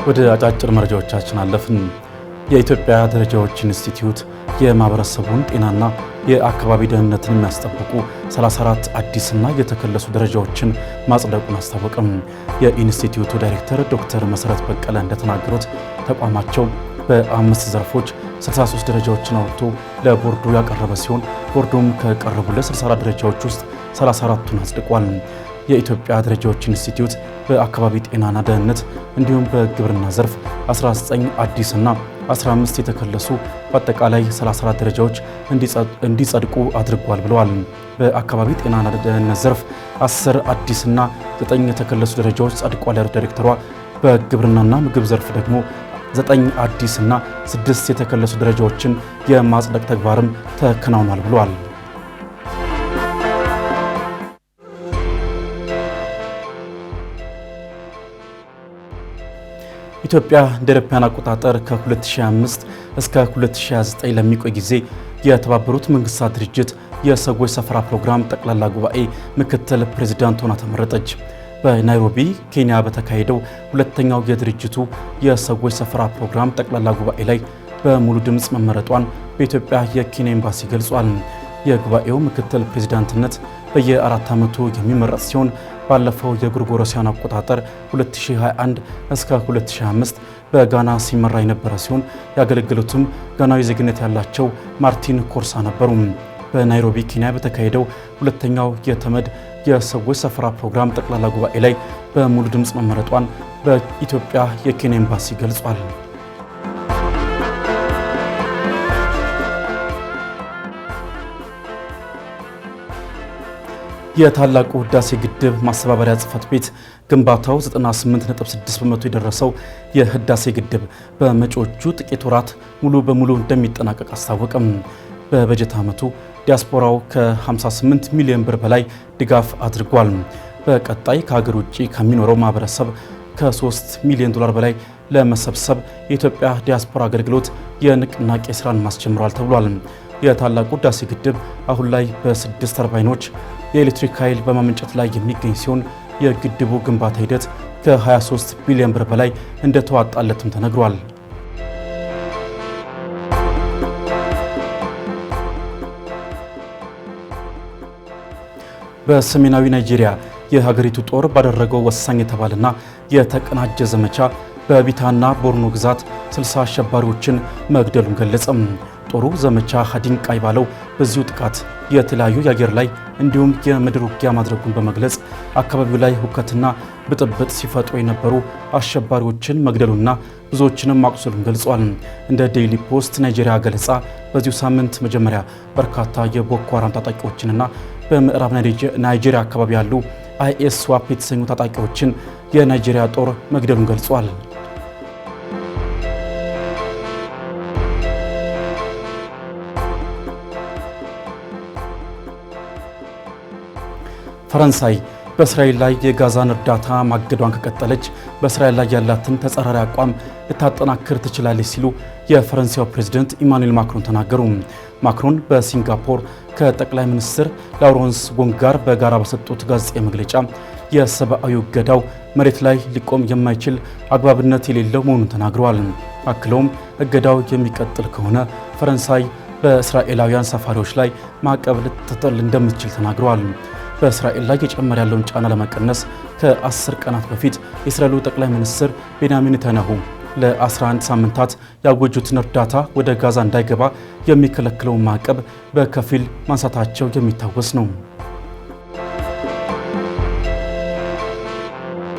ወደ አጫጭር መረጃዎቻችን አለፍን። የኢትዮጵያ ደረጃዎች ኢንስቲትዩት የማህበረሰቡን ጤናና የአካባቢ ደህንነትን የሚያስጠብቁ 34 አዲስና የተከለሱ ደረጃዎችን ማጽደቁን አስታወቀም። የኢንስቲትዩቱ ዳይሬክተር ዶክተር መሰረት በቀለ እንደተናገሩት ተቋማቸው በ5 ዘርፎች 63 ደረጃዎችን አውጥቶ ለቦርዱ ያቀረበ ሲሆን ቦርዱም ከቀረቡለት 64 ደረጃዎች ውስጥ 34ቱን አጽድቋል። የኢትዮጵያ ደረጃዎች ኢንስቲትዩት በአካባቢ ጤናና ደህንነት እንዲሁም በግብርና ዘርፍ 19 አዲስና 15 የተከለሱ በአጠቃላይ 34 ደረጃዎች እንዲጸድቁ አድርጓል ብለዋል። በአካባቢ ጤናና ደህንነት ዘርፍ 10 አዲስና 9 የተከለሱ ደረጃዎች ጸድቋል ያሉት ዳይሬክተሯ በግብርናና ምግብ ዘርፍ ደግሞ 9 አዲስና 6 የተከለሱ ደረጃዎችን የማጽደቅ ተግባርም ተከናውኗል ብለዋል። ኢትዮጵያ እንደ አውሮፓውያን አቆጣጠር ከ2005 እስከ 2029 ለሚቆይ ጊዜ የተባበሩት መንግስታት ድርጅት የሰዎች ሰፈራ ፕሮግራም ጠቅላላ ጉባኤ ምክትል ፕሬዝዳንት ሆና ተመረጠች። በናይሮቢ ኬንያ በተካሄደው ሁለተኛው የድርጅቱ የሰዎች ሰፈራ ፕሮግራም ጠቅላላ ጉባኤ ላይ በሙሉ ድምፅ መመረጧን በኢትዮጵያ የኬንያ ኤምባሲ ገልጿል። የጉባኤው ምክትል ፕሬዝዳንትነት በየ4 ዓመቱ የሚመረጥ ሲሆን ባለፈው የጎርጎሮሳውያን አቆጣጠር 2021 እስከ 2025 በጋና ሲመራ የነበረ ሲሆን ያገለገሉትም ጋናዊ ዜግነት ያላቸው ማርቲን ኮርሳ ነበሩ። በናይሮቢ ኬንያ በተካሄደው ሁለተኛው የተመድ የሰዎች ሰፈራ ፕሮግራም ጠቅላላ ጉባኤ ላይ በሙሉ ድምፅ መመረጧን በኢትዮጵያ የኬንያ ኤምባሲ ገልጿል። የታላቁ ህዳሴ ግድብ ማስተባበሪያ ጽሕፈት ቤት ግንባታው 98.6 በመቶ የደረሰው የህዳሴ ግድብ በመጪዎቹ ጥቂት ወራት ሙሉ በሙሉ እንደሚጠናቀቅ አስታወቀም። በበጀት ዓመቱ ዲያስፖራው ከ58 ሚሊዮን ብር በላይ ድጋፍ አድርጓል። በቀጣይ ከሀገር ውጭ ከሚኖረው ማህበረሰብ ከ3 ሚሊዮን ዶላር በላይ ለመሰብሰብ የኢትዮጵያ ዲያስፖራ አገልግሎት የንቅናቄ ስራን ማስጀምሯል ተብሏል። የታላቁ ህዳሴ ግድብ አሁን ላይ በ6 ተርባይኖች የኤሌክትሪክ ኃይል በማመንጨት ላይ የሚገኝ ሲሆን የግድቡ ግንባታ ሂደት ከ23 ቢሊዮን ብር በላይ እንደተዋጣለትም ተነግሯል። በሰሜናዊ ናይጄሪያ የሀገሪቱ ጦር ባደረገው ወሳኝ የተባለና የተቀናጀ ዘመቻ በቢታና ቦርኖ ግዛት 60 አሸባሪዎችን መግደሉን ገለጸም። ጦሩ ዘመቻ ሀዲንቃይ ባለው በዚሁ ጥቃት የተለያዩ የአየር ላይ እንዲሁም የምድር ውጊያ ማድረጉን በመግለጽ አካባቢው ላይ ሁከትና ብጥብጥ ሲፈጥሩ የነበሩ አሸባሪዎችን መግደሉና ብዙዎችንም ማቁሰሉን ገልጿል። እንደ ዴይሊ ፖስት ናይጄሪያ ገለጻ በዚሁ ሳምንት መጀመሪያ በርካታ የቦኮ ሃራም ታጣቂዎችንና በምዕራብ ናይጄሪያ አካባቢ ያሉ አይኤስ ዋፕ የተሰኙ ታጣቂዎችን የናይጄሪያ ጦር መግደሉን ገልጿል። ፈረንሳይ በእስራኤል ላይ የጋዛን እርዳታ ማገዷን ከቀጠለች በእስራኤል ላይ ያላትን ተጻራሪ አቋም ልታጠናክር ትችላለች ሲሉ የፈረንሳዩ ፕሬዝዳንት ኢማኑኤል ማክሮን ተናገሩ። ማክሮን በሲንጋፖር ከጠቅላይ ሚኒስትር ላውረንስ ቦንግ ጋር በጋራ በሰጡት ጋዜጣዊ መግለጫ የሰብአዊ እገዳው መሬት ላይ ሊቆም የማይችል አግባብነት የሌለው መሆኑን ተናግረዋል። አክለውም እገዳው የሚቀጥል ከሆነ ፈረንሳይ በእስራኤላውያን ሰፋሪዎች ላይ ማዕቀብ ልትጥል እንደምትችል ተናግረዋል። በእስራኤል ላይ የጨመረ ያለውን ጫና ለመቀነስ ከ10 ቀናት በፊት የእስራኤሉ ጠቅላይ ሚኒስትር ቤንያሚን ኔታንያሁ ለ11 ሳምንታት ያወጁትን እርዳታ ወደ ጋዛ እንዳይገባ የሚከለክለውን ማዕቀብ በከፊል ማንሳታቸው የሚታወስ ነው።